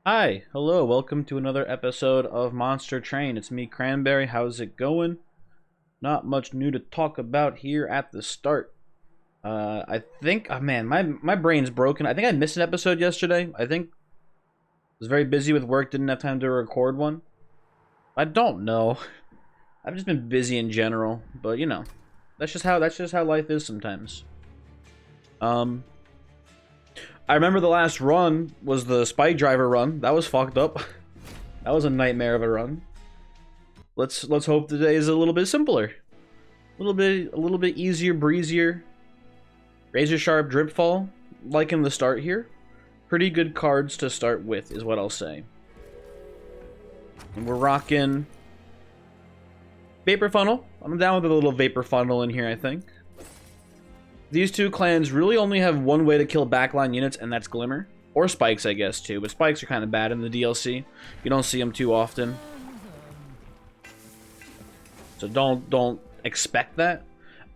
Hi, hello, welcome to another episode of Monster Train. It's me, Cranberry. How's it going? Not much new to talk about here at the start. I think, oh man, my brain's broken. I think I missed an episode yesterday. I think I was very busy with work, didn't have time to record one. I don't know. I've just been busy in general, but you know, that's just how life is sometimes. Um, I remember the last run was the Spike Driver run. That was fucked up. That was a nightmare of a run. Let's hope today is a little bit simpler. A little bit easier, breezier. Razor Sharp Drip Fall, like in the start here. Pretty good cards to start with, is what I'll say. And we're rocking Vapor Funnel. I'm down with a little Vapor Funnel in here, I think. These two clans really only have one way to kill backline units, and that's Glimmer. Or Spikes, I guess, too. But Spikes are kind of bad in the DLC. You don't see them too often. So don't expect that.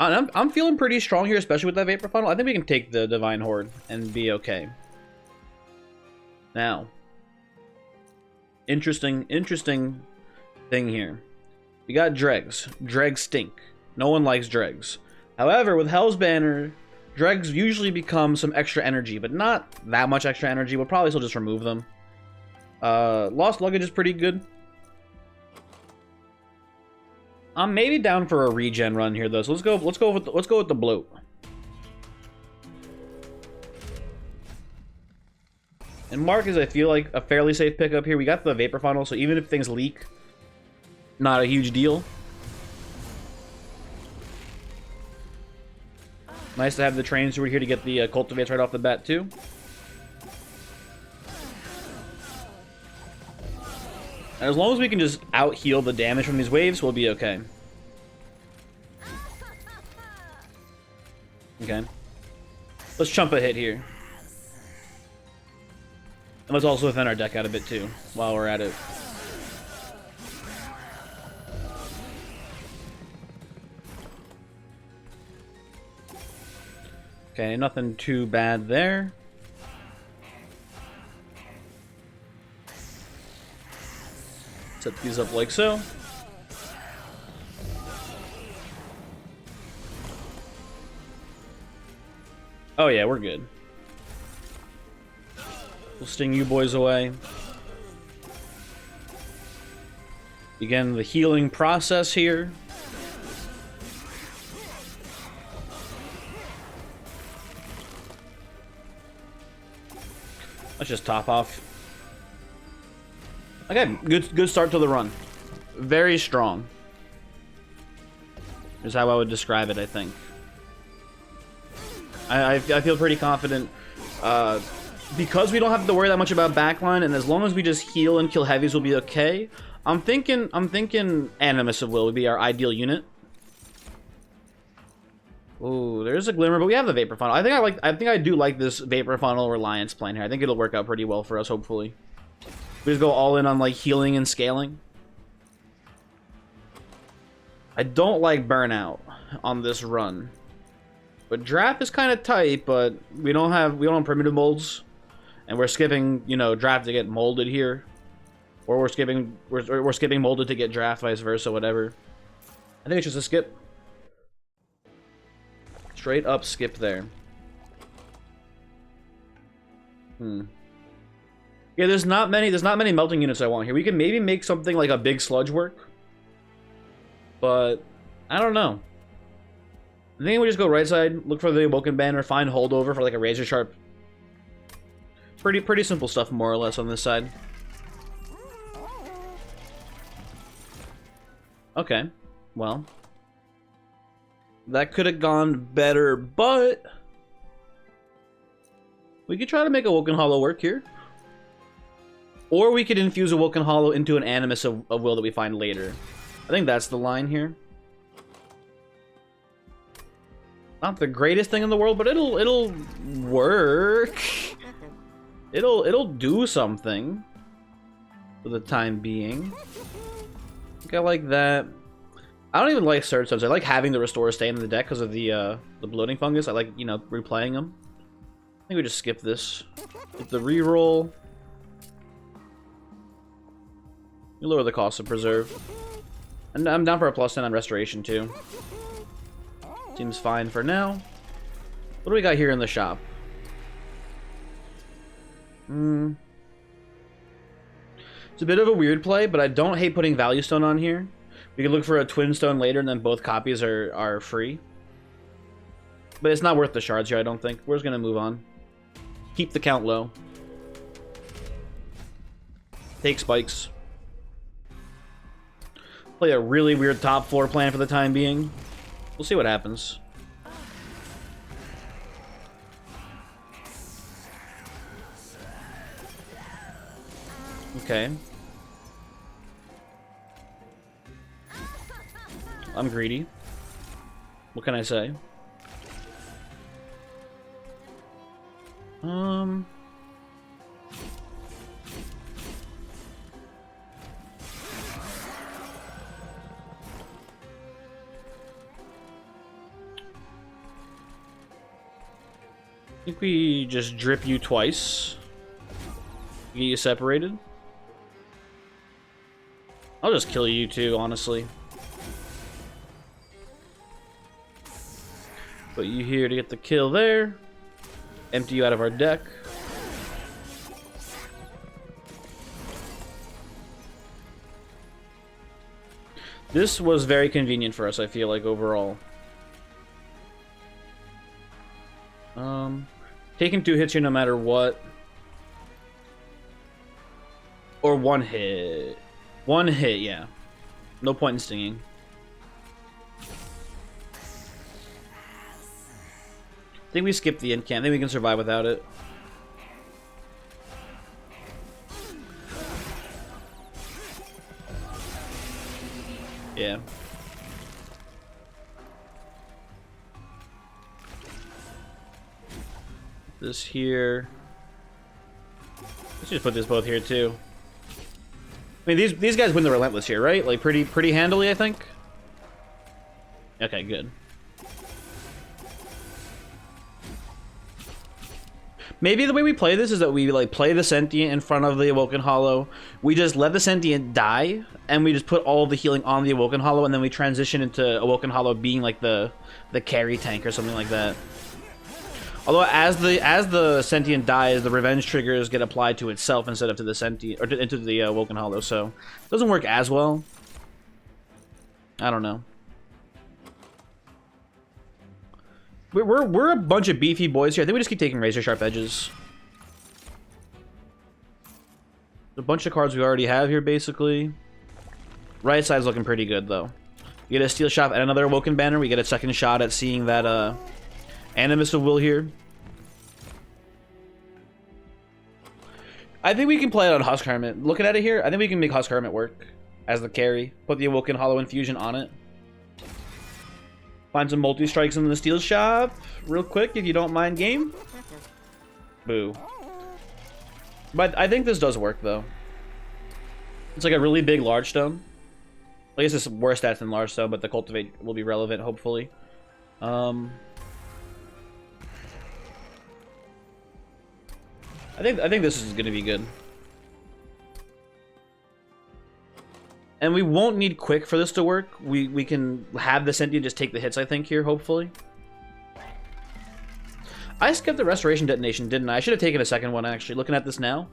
I'm feeling pretty strong here, especially with that Vapor Funnel. I think we can take the Divine Horde and be okay. Now, interesting thing here. We got Dregs. Dregs stink. No one likes Dregs. However, with Hell's Banner, Dregs usually become some extra energy, but not that much extra energy. We'll probably still just remove them. Lost Luggage is pretty good. I'm maybe down for a regen run here though. So let's go with the bloat. And Mark is, I feel like, a fairly safe pickup here. We got the Vapor Funnel, so even if things leak, not a huge deal. Nice to have the train steward here to get the cultivates right off the bat too. And as long as we can just out-heal the damage from these waves, we'll be okay. Okay. Let's chump a hit here. And let's also thin our deck out a bit too, while we're at it. Okay, nothing too bad there. Set these up like so. Oh yeah, we're good. We'll sting you boys away. Again, the healing process here. Let's just top off. Okay, good start to the run. Very strong. Is how I would describe it, I think. I feel pretty confident. Because we don't have to worry that much about backline, and as long as we just heal and kill heavies, we'll be okay. I'm thinking Animus of Will would be our ideal unit. Ooh, there's a Glimmer, but we have the Vapor Funnel. I think I do like this Vapor Funnel Reliance plan here. I think it'll work out pretty well for us, hopefully. We just go all in on like healing and scaling. I don't like Burnout on this run. But Draft is kind of tight, but we don't have primitive molds. And we're skipping, you know, Draft to get molded here. Or we're skipping molded to get Draft, vice versa, whatever. I think it's just a skip. Straight up skip there. Yeah, there's not many melting units I want here. We can maybe make something like a big sludge work. But I don't know. I think we just go right side, look for the Awoken Banner, find holdover for like a Razor Sharp. Pretty simple stuff more or less on this side. Okay. Well, that could have gone better, but we could try to make Awoken Hollow work here. Or we could infuse Awoken Hollow into an Animus of Will that we find later. I think that's the line here. Not the greatest thing in the world, but it'll work. It'll do something for the time being. I think I like that. I don't even like Surge Subs. I like having the Restore stay in the deck because of the bloating fungus. I like, you know, replaying them. I think we just skip this. Get the reroll. You lower the cost of preserve. And I'm down for a +10 on restoration too. Seems fine for now. What do we got here in the shop? It's a bit of a weird play, but I don't hate putting value stone on here. We can look for a twin stone later, and then both copies are free. But it's not worth the shards here, I don't think. We're just gonna move on. Keep the count low. Take spikes. Play a really weird top floor plan for the time being. We'll see what happens. Okay. I'm greedy. What can I say? I think we just drip you twice. Get you separated. I'll just kill you too, honestly. Put you here to get the kill there. Empty you out of our deck. This was very convenient for us, I feel like, overall. Taking 2 hits here no matter what. Or 1 hit. 1 hit, yeah. No point in stinging. I think we skipped the incant. I think we can survive without it. Yeah. This here. Let's just put this both here too. I mean, these guys win the Relentless here, right? Like pretty handily, I think. Okay, good. Maybe the way we play this is that we like play the Sentient in front of the Awoken Hollow. We just let the Sentient die, and we just put all of the healing on the Awoken Hollow, and then we transition into Awoken Hollow being like the carry tank or something like that. Although as the Sentient dies, the revenge triggers get applied to itself instead of to the Sentient or into the Awoken Hollow, so it doesn't work as well. I don't know. We're a bunch of beefy boys here. I think we just keep taking razor sharp edges. There's a bunch of cards we already have here, basically. Right side's looking pretty good, though. We get a steel shop and another Awoken banner. We get a second shot at seeing that Animus of Will here. I think we can play it on Husk Hermit. Looking at it here, I think we can make Husk Hermit work as the carry. Put the Awoken Hollow Infusion on it. Find some multi-strikes in the steel shop real quick, if you don't mind, game. Boo. But I think this does work, though. It's like a really big large stone. I guess it's worse stats than large stone, but the cultivate will be relevant, hopefully. I think this is gonna be good. And we won't need quick for this to work. We can have the Sentient just take the hits, I think, here, hopefully. I skipped the Restoration Detonation, didn't I? I should have taken a second one, actually. Looking at this now,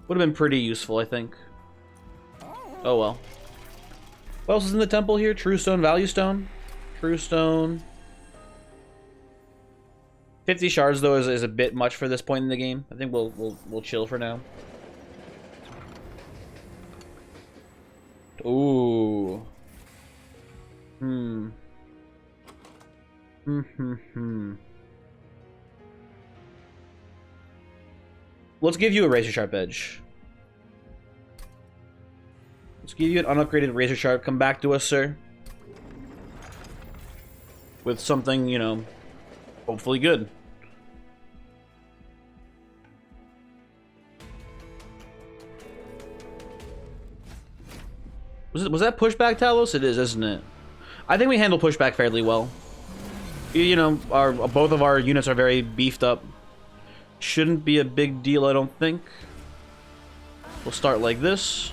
would have been pretty useful, I think. Oh, well. What else is in the temple here? True Stone, Value Stone. True Stone. 50 shards, though, is a bit much for this point in the game. I think we'll chill for now. Ooh. Let's give you a Razor Sharp Edge. Let's give you an unupgraded Razor Sharp. Come back to us, sir. With something, you know, hopefully good. Was that pushback, Talos? It is, isn't it? I think we handle pushback fairly well. You know, both of our units are very beefed up. Shouldn't be a big deal, I don't think. We'll start like this.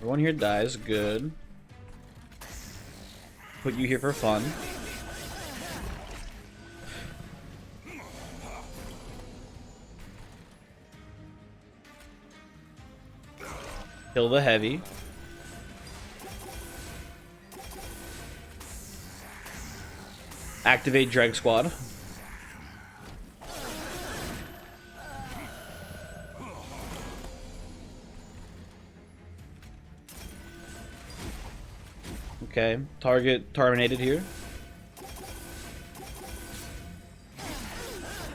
Everyone here dies. Good. Put you here for fun. Kill the heavy. Activate Dreg Squad. Okay, target terminated here.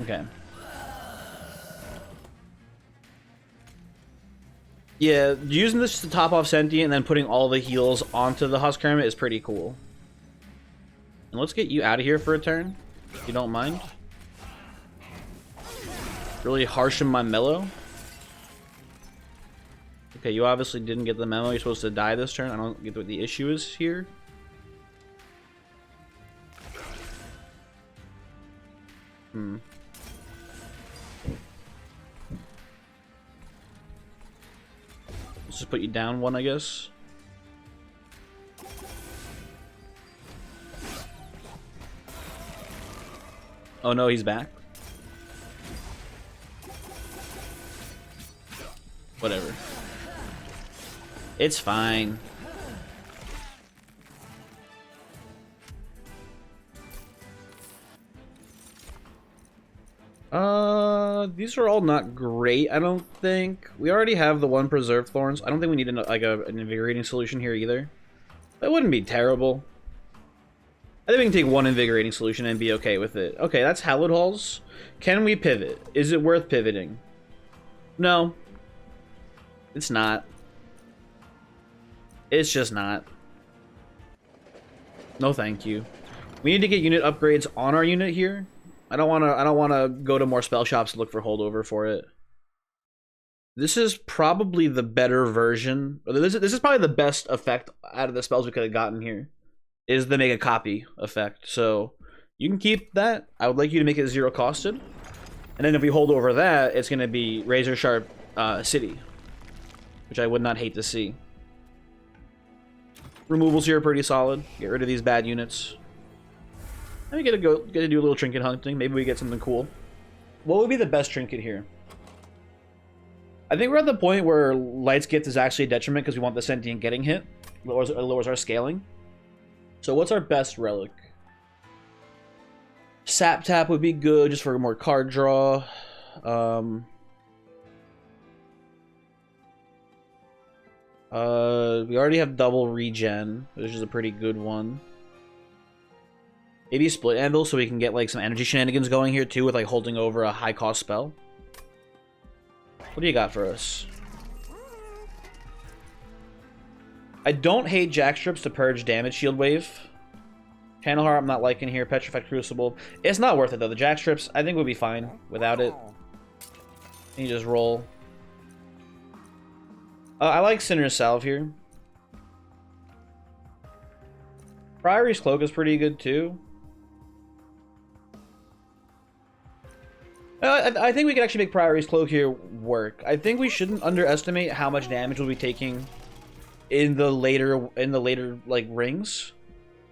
Okay. Yeah, using this to top off Sentient and then putting all the heals onto the Husk Hermit is pretty cool. And let's get you out of here for a turn, if you don't mind. Really harshing my mellow. Okay, you obviously didn't get the memo. You're supposed to die this turn. I don't get what the issue is here. Let's just put you down one, I guess. Oh no, he's back. Whatever. It's fine. These are all not great, I don't think. We already have the one Preserved Thorns. I don't think we need an Invigorating Solution here either. That wouldn't be terrible. I think we can take one Invigorating Solution and be okay with it. Okay, that's Hallowed Halls. Can we pivot? Is it worth pivoting? No. It's not. It's just not. No thank you. We need to get unit upgrades on our unit here. I don't wanna go to more spell shops to look for holdover for it. This is probably the better version. This is probably the best effect out of the spells we could have gotten here. Is the Mega Copy effect. So you can keep that. I would like you to make it 0 costed. And then if we hold over that, it's gonna be Razor Sharp City. Which I would not hate to see. Removals here are pretty solid. Get rid of these bad units. And we get to do a little trinket hunting. Maybe we get something cool. What would be the best trinket here? I think we're at the point where Light's Gift is actually a detriment because we want the Sentient getting hit. Lowers our scaling. So what's our best relic? Sap Tap would be good just for more card draw. We already have double regen, which is a pretty good one. Maybe Split Anvil so we can get like some energy shenanigans going here too with like holding over a high cost spell. What do you got for us? I don't hate Jackstrips to purge damage shield wave. Channel Heart I'm not liking here. Petrified Crucible. It's not worth it though. The Jackstrips I think we'll be fine without it. And you just roll. I like Sinner's Salve here. Priory's Cloak is pretty good too. I think we can actually make Priory's Cloak here work. I think we shouldn't underestimate how much damage we'll be taking in the later like rings,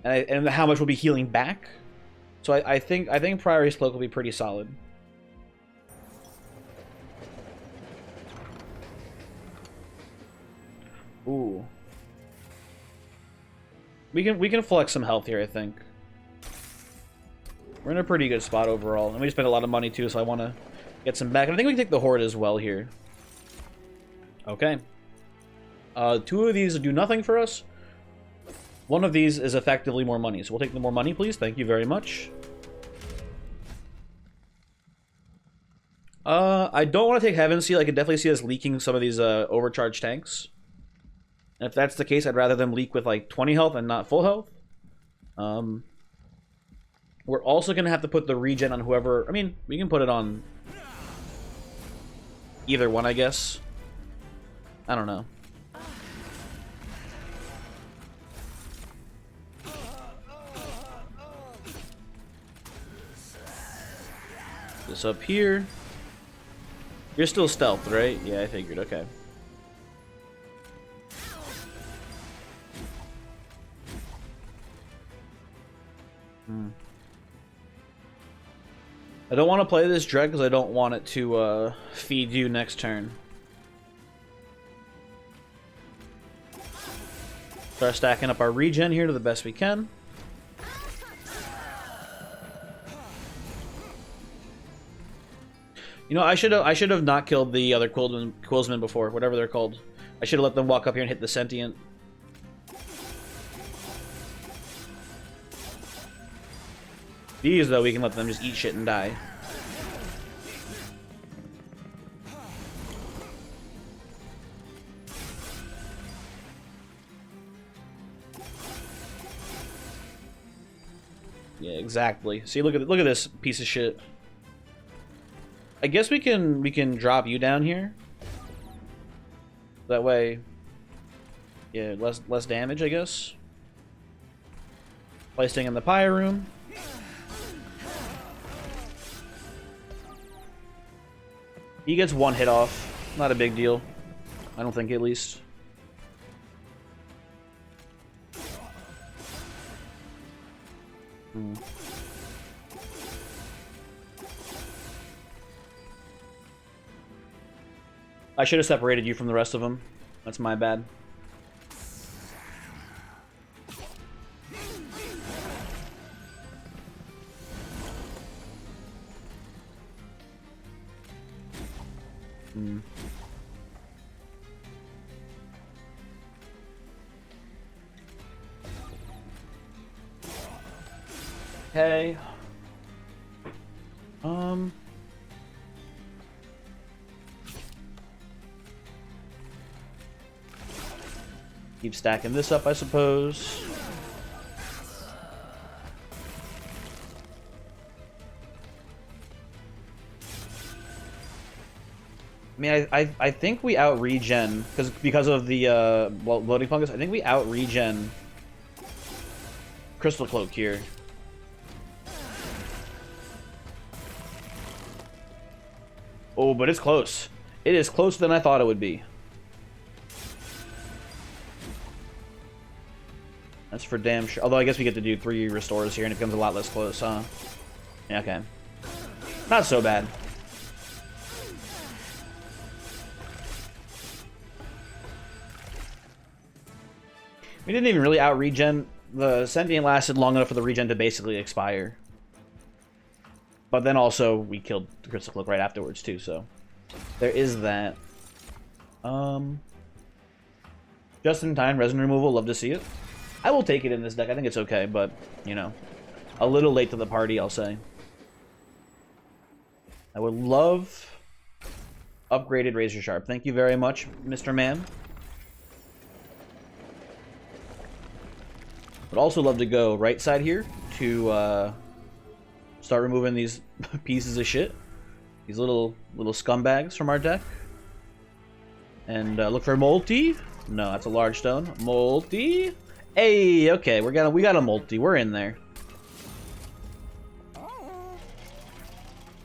and how much we'll be healing back. So I think Priory's Cloak will be pretty solid. Ooh. We can flex some health here, I think. We're in a pretty good spot overall. And we spent a lot of money too, so I want to get some back. And I think we can take the Horde as well here. Okay. 2 of these do nothing for us. 1 of these is effectively more money. So we'll take the more money, please. Thank you very much. I don't want to take Heaven Seal. I can definitely see us leaking some of these overcharged tanks. And if that's the case, I'd rather them leak with like 20 health and not full health. We're also going to have to put the regen on whoever... I mean, we can put it on either one, I guess. I don't know. This up here. You're still stealth, right? Yeah, I figured. Okay. I don't want to play this Dread because I don't want it to feed you next turn. Start stacking up our regen here to the best we can. You know, I should have not killed the other Quillsmen before, whatever they're called. I should have let them walk up here and hit the Sentient. These, though, we can let them just eat shit and die. Yeah, exactly. See, look at this piece of shit. I guess we can drop you down here. That way, yeah, less damage, I guess. Placing in the Pyre room. He gets one hit off. Not a big deal. I don't think, at least. I should have separated you from the rest of them. That's my bad. Okay. Keep stacking this up, I suppose. I mean, I think we out regen because of the well, loading fungus. I think we out regen Crystal Cloak here. Oh, but it's close. It is closer than I thought it would be. That's for damn sure. Although I guess we get to do 3 restores here and it becomes a lot less close, huh? Yeah, okay. Not so bad. We didn't even really out-regen. The Sentient lasted long enough for the regen to basically expire. But then also, we killed the Crystal Cloak right afterwards, too, so... There is that. Just in time, resin removal, love to see it. I will take it in this deck. I think it's okay, but, you know, a little late to the party, I'll say. I would love upgraded Razor Sharp. Thank you very much, Mr. Man. Would also love to go right side here to start removing these pieces of shit. These little scumbags from our deck. And look for multi. No, that's a large stone. Multi. Hey, okay, we got a multi. We're in there.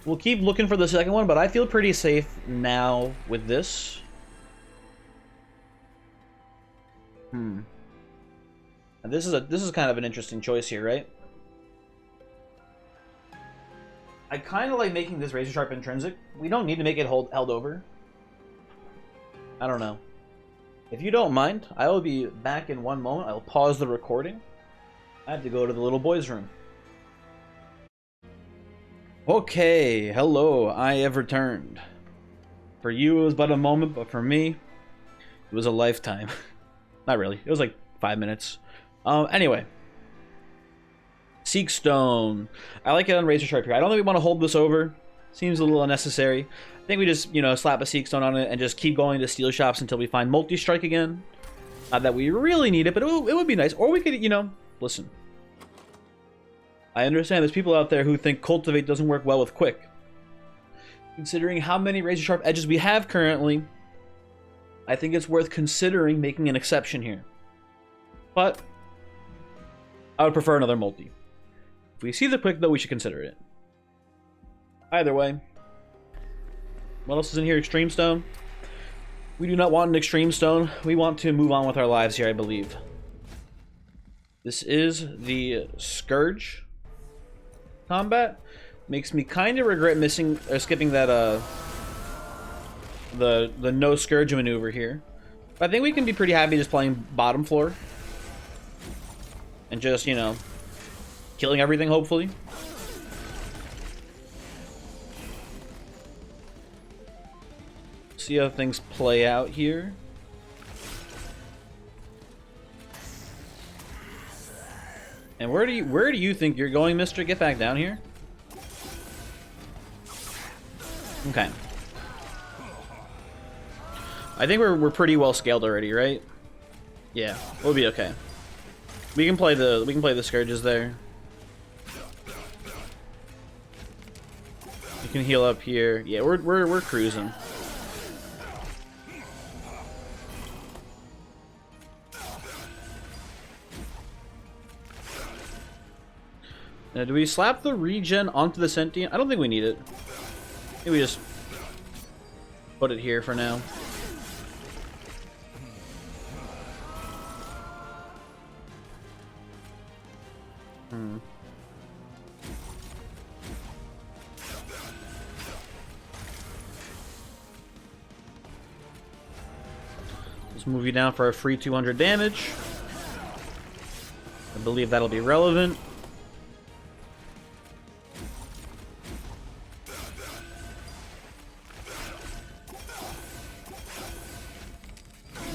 We'll keep looking for the second one, but I feel pretty safe now with this. And this is kind of an interesting choice here, right? I kind of like making this Razor Sharp intrinsic. We don't need to make it held over. I don't know. If you don't mind, I will be back in one moment. I will pause the recording. I have to go to the little boy's room. Okay, hello, I have returned. For you, it was but a moment, but for me, it was a lifetime. Not really. It was like 5 minutes. Anyway. Seek Stone. I like it on Razor Sharp here. I don't think we want to hold this over. Seems a little unnecessary. I think we just, you know, slap a Seek Stone on it and just keep going to steel shops until we find Multi-Strike again. Not that we really need it, but it would be nice. Or we could, you know, listen. I understand there's people out there who think Cultivate doesn't work well with Quick. Considering how many Razor Sharp edges we have currently, I think it's worth considering making an exception here. But I would prefer another multi. If we see the Quick, though, we should consider it. Either way. What else is in here? Extreme Stone. We do not want an Extreme Stone. We want to move on with our lives here, I believe. This is the Scourge combat. Makes me kind of regret missing or skipping that the no Scourge maneuver here. But I think we can be pretty happy just playing bottom floor. And just, you know, killing everything, hopefully. See how things play out here. And where do you think you're going, mister? Get back down here. Okay. I think we're pretty well scaled already, right? Yeah, we'll be okay. We can play the Scourges there. You can heal up here. Yeah, we're cruising. Now, do we slap the regen onto the sentient? I don't think we need it. Maybe we just put it here for now. Let's move you down for a free 200 damage. I believe that'll be relevant.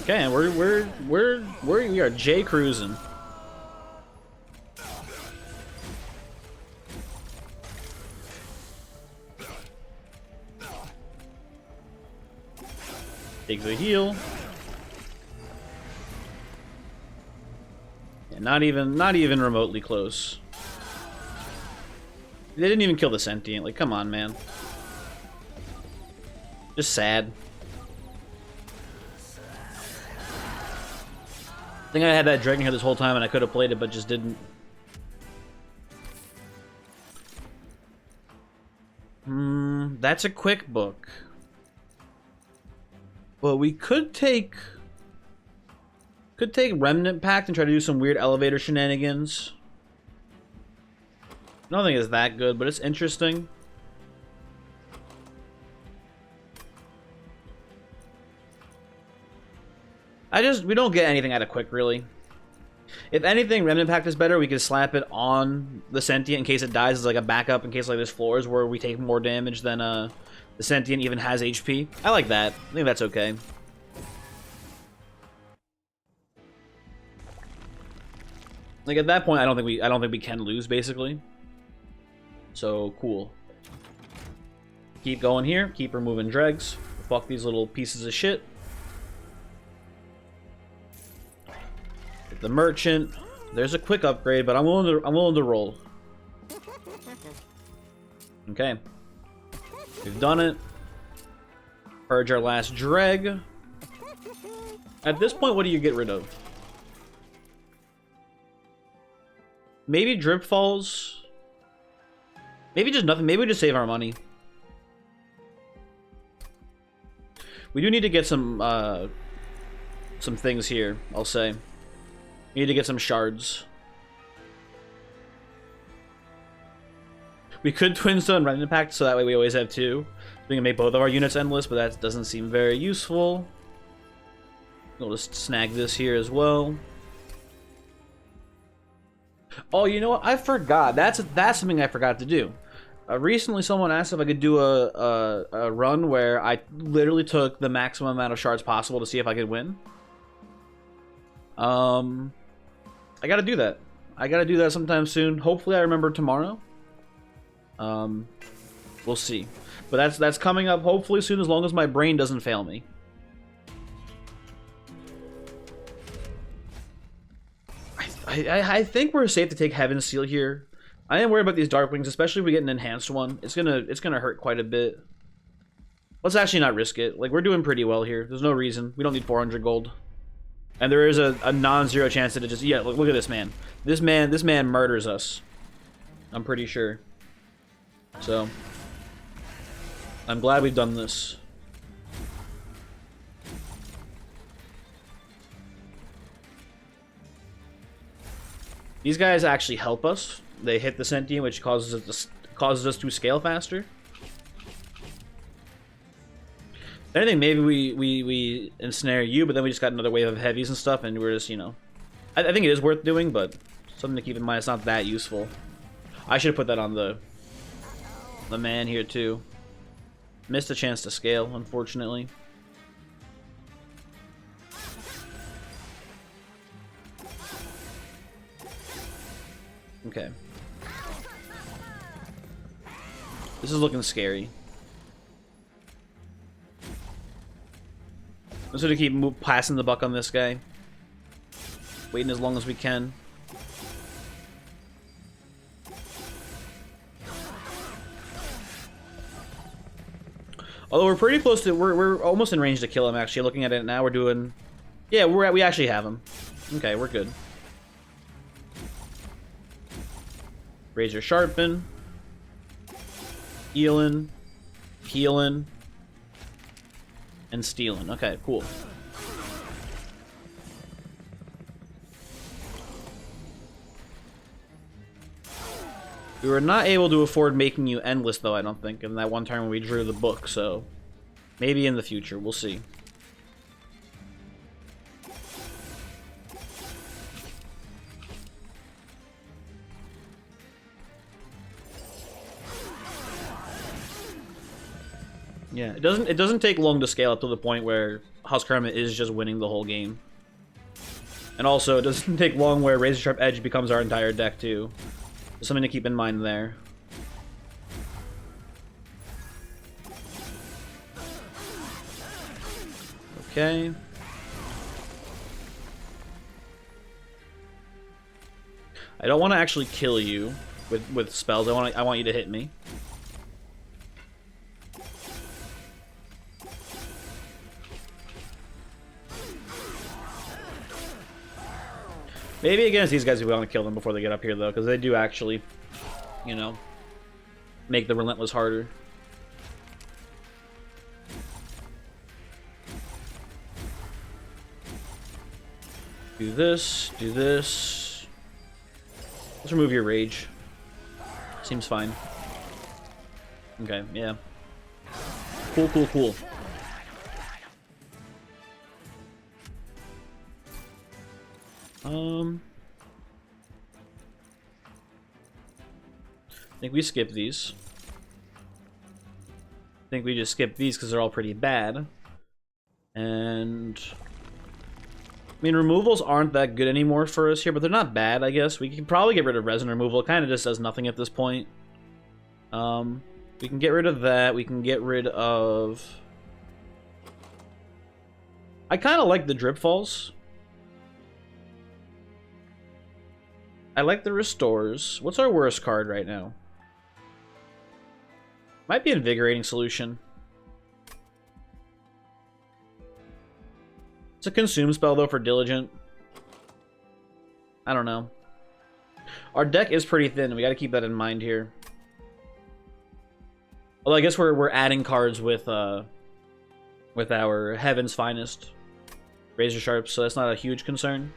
Okay, and we are J cruising. Takes a heal. Yeah, not even remotely close. They didn't even kill the sentient. Like, come on, man. Just sad. I think I had that dragon here this whole time and I could have played it, but just didn't. That's a quick book. Well, we could take Remnant Pact and try to do some weird elevator shenanigans. I don't think it's that good, but it's interesting. We don't get anything out of quick, really. If anything, Remnant Pact is better. We could slap it on the Sentient in case it dies as like a backup in case like there's floors where we take more damage than the Sentient even has HP. I like that. I think that's okay. Like at that point, I don't think we can lose basically. So cool. Keep going here. Keep removing dregs. Fuck these little pieces of shit. The merchant. There's a quick upgrade, but I'm willing to roll. Okay. We've done it. Purge our last dreg. At this point, what do you get rid of? Maybe drip falls. Maybe just nothing. Maybe we just save our money. We do need to get some things here, I'll say. We need to get some shards. We could Twinstone Remnant Pact, so that way we always have two. We can make both of our units endless, but that doesn't seem very useful. We'll just snag this here as well. Oh, you know what? I forgot. That's something I forgot to do. Recently, someone asked if I could do a run where I literally took the maximum amount of shards possible to see if I could win. I gotta do that. I gotta do that sometime soon. Hopefully I remember tomorrow. We'll see. But that's coming up hopefully soon, as long as my brain doesn't fail me. I think we're safe to take Heaven's Seal here. I am worried about these Darkwings, especially if we get an enhanced one. It's gonna hurt quite a bit. Let's actually not risk it. Like, we're doing pretty well here. There's no reason. We don't need 400 gold. And there is a non-zero chance that it just... Yeah, look at this man. This man murders us. I'm pretty sure. So, I'm glad we've done this. These guys actually help us. They hit the Sentient, which causes it causes us to scale faster. If anything, maybe we ensnare you, but then we just got another wave of heavies and stuff, and we're just, you know... I think it is worth doing, but something to keep in mind, it's not that useful. I should have put that on the man here, too. Missed a chance to scale, unfortunately. Okay. This is looking scary. I'm just gonna keep passing the buck on this guy. Waiting as long as we can. Although we're pretty close to, we're almost in range to kill him. Actually, looking at it now, we're doing, yeah, we actually have him. Okay, we're good. Razor sharpen, healing, and stealing. Okay, cool. We were not able to afford making you endless, though, I don't think, in that one turn when we drew the book, so maybe in the future, we'll see. Yeah, it doesn't take long to scale up to the point where Husk Hermit is just winning the whole game. And also, it doesn't take long where Razor Sharp Edge becomes our entire deck, too. Something to keep in mind there. Okay. I don't want to actually kill you with spells. I want you to hit me. Maybe against these guys we want to kill them before they get up here, though, because they do actually, you know, make the Relentless harder. Do this, do this. Let's remove your rage. Seems fine. Okay, yeah. Cool, cool, cool. I think we skip these. I think we just skip these because they're all pretty bad. And I mean, removals aren't that good anymore for us here, but they're not bad, I guess. We can probably get rid of resin removal. It kind of just does nothing at this point. We can get rid of that. We can get rid of... I kind of like the drip falls. I like the restores. What's our worst card right now? Might be Invigorating Solution. It's a consume spell, though, for Diligent. I don't know. Our deck is pretty thin. We got to keep that in mind here. Although I guess we're adding cards with our Heaven's Finest Razor Sharps, so that's not a huge concern.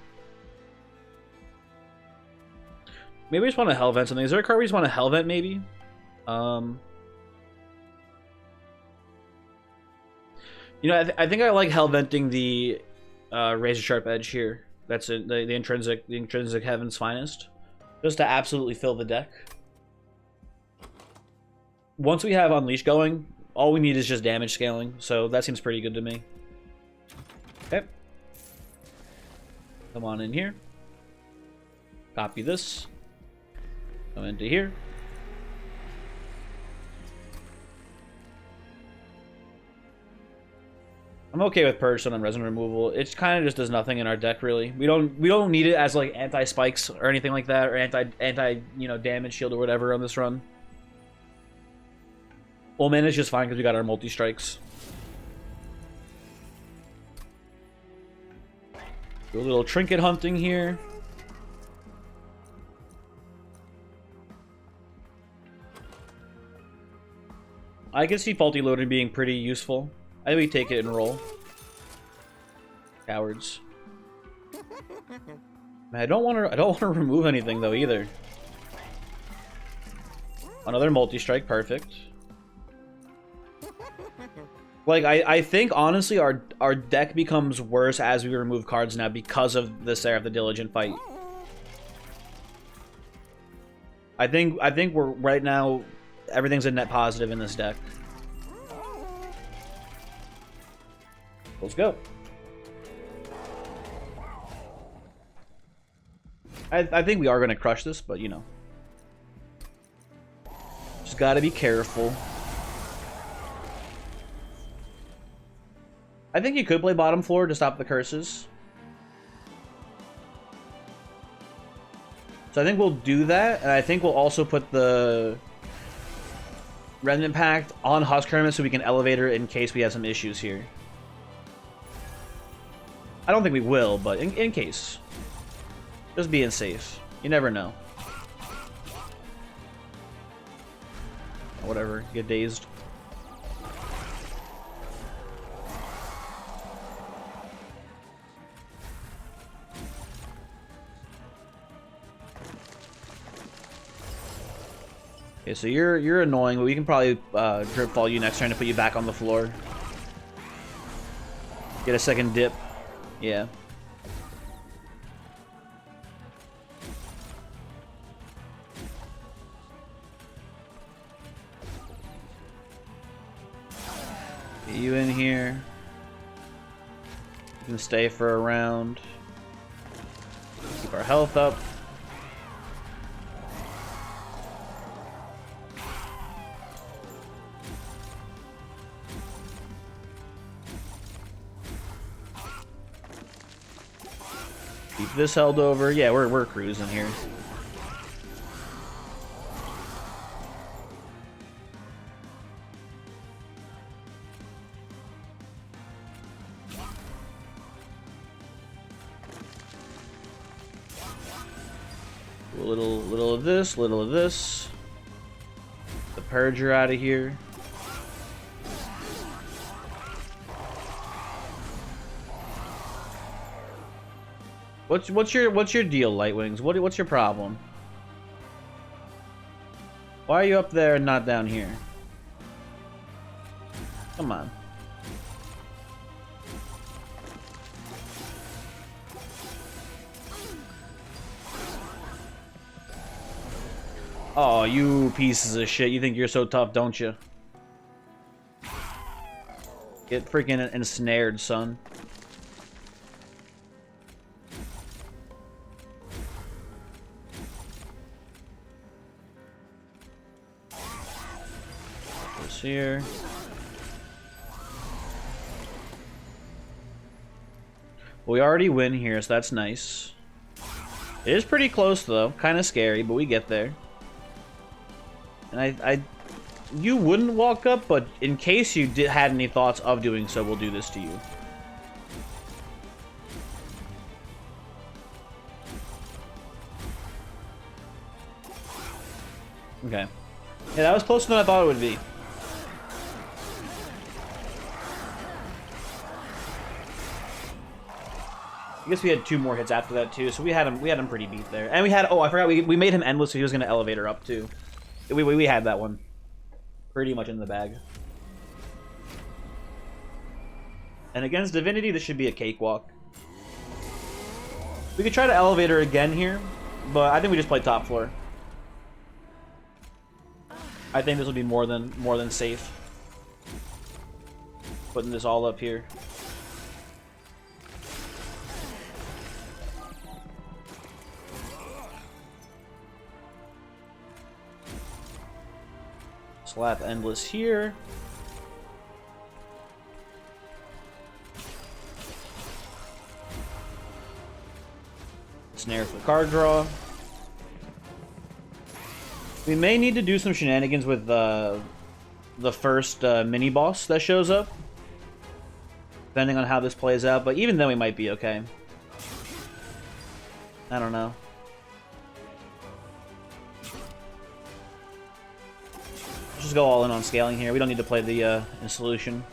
Maybe we just want to Hellvent something. Is there a card we just want to Hellvent, maybe? You know, I think I like Hellventing the Razor Sharp Edge here. That's it, the intrinsic Heaven's Finest. Just to absolutely fill the deck. Once we have Unleash going, all we need is just damage scaling. So that seems pretty good to me. Okay. Come on in here. Copy this. Come into here. I'm okay with Purge on resin removal. It kind of just does nothing in our deck, really. We don't need it as like anti-spikes or anything like that, or anti you know, damage shield or whatever on this run. Well, man, it's just fine because we got our multi-strikes. Do a little trinket hunting here. I can see faulty loading being pretty useful. I think we take it and roll. Cowards. Man, I don't want to remove anything though either. Another multi-strike, perfect. Like, I think, honestly, our deck becomes worse as we remove cards now because of the Seraph the Diligent fight. I think we're, right now, everything's a net positive in this deck. Let's go. I think we are going to crush this, but, you know. Just gotta be careful. I think you could play bottom floor to stop the curses. So I think we'll do that, and I think we'll also put the Remnant Pact on Husk Hermit so we can elevate her in case we have some issues here. I don't think we will, but in case. Just being safe. You never know. Whatever, get dazed. Okay, so you're annoying, but we can probably drip fall you next turn to put you back on the floor. Get a second dip. Yeah. Get you in here. You can stay for a round. Keep our health up. Keep this held over. Yeah, we're cruising here. Little of this, little of this. The Purger out of here. What's your deal, Lightwings? What's your problem? Why are you up there and not down here? Come on. Oh, you pieces of shit. You think you're so tough, don't you? Get freaking ensnared, son. This here. Well, we already win here, so that's nice. It is pretty close, though. Kind of scary, but we get there. And you wouldn't walk up, but in case you had any thoughts of doing so, we'll do this to you. Okay. Yeah, that was closer than I thought it would be. I guess we had 2 more hits after that too, so we had him pretty beat there. And we had, oh, I forgot, we made him endless, so he was gonna elevate her up too. We had that one pretty much in the bag. And against Divinity, this should be a cakewalk. We could try to elevate her again here, but I think we just play top floor. I think this will be more than safe. Putting this all up here. Slap endless here. Snare for card draw. We may need to do some shenanigans with the first mini boss that shows up, depending on how this plays out. But even then, we might be okay. I don't know. Just go all in on scaling here. We don't need to play the in solution.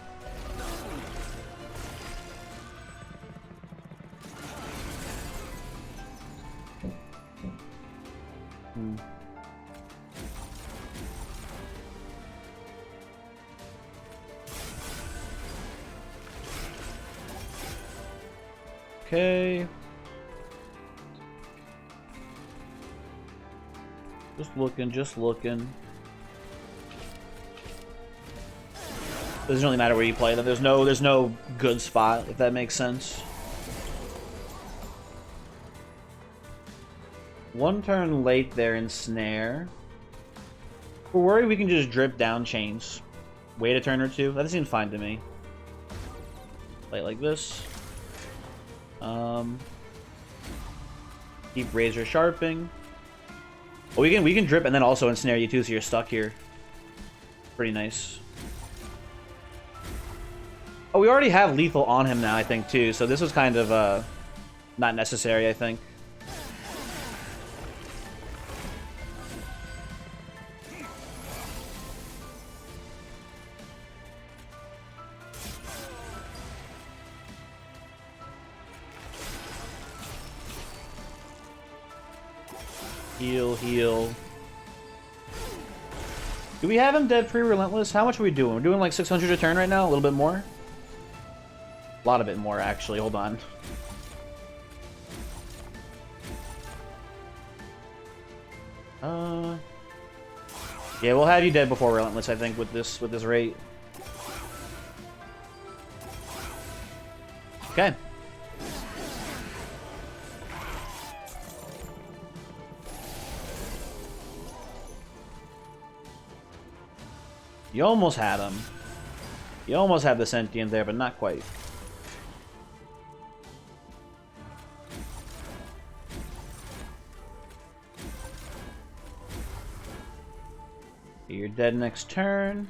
Okay. Just looking, just looking. Doesn't really matter where you play them. There's no good spot, if that makes sense. One turn late there in snare. We're worried we can just drip down chains. Wait a turn or two. That seems fine to me. Play it like this. Keep razor sharping. Oh, we can drip and then also ensnare you too, so you're stuck here. Pretty nice. Oh, we already have lethal on him now, I think, too. So this was kind of not necessary, I think. Heal, heal. Do we have him dead pre-relentless? How much are we doing? We're doing like 600 a turn right now? A little bit more? A lot of it more, actually. Hold on. Yeah, we'll have you dead before relentless, I think, with this rate. Okay. You almost had him. You almost had the sentient there, but not quite. You're dead next turn.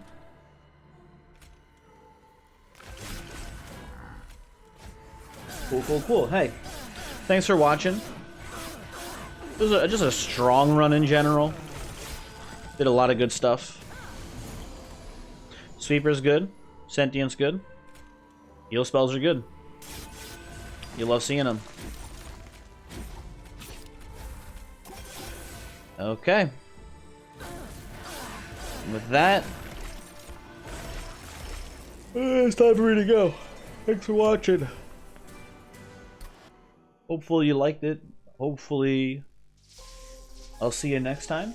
Cool, cool, cool. Hey, thanks for watching. This was just a strong run in general. Did a lot of good stuff. Sweeper's good. Sentient's good. Heal spells are good. You love seeing them. Okay. And with that, it's time for me to go. Thanks for watching. Hopefully you liked it. Hopefully I'll see you next time.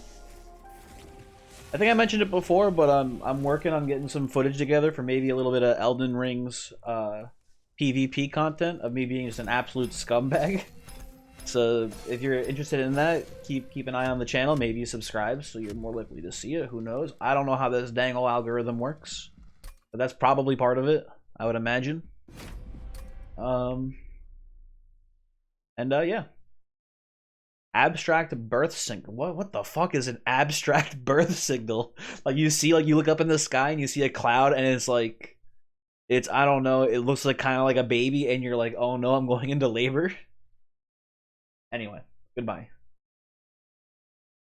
I think I mentioned it before, but I'm working on getting some footage together for maybe a little bit of Elden Ring's PvP content of me being just an absolute scumbag. So if you're interested in that, keep an eye on the channel. Maybe subscribe so you're more likely to see it. Who knows? I don't know how this dang old algorithm works, but that's probably part of it, I would imagine. Yeah. Abstract birth signal. What the fuck is an abstract birth signal? Like you look up in the sky and you see a cloud and it's like, I don't know, it looks like kind of like a baby and you're like, oh no, I'm going into labor. Anyway, goodbye.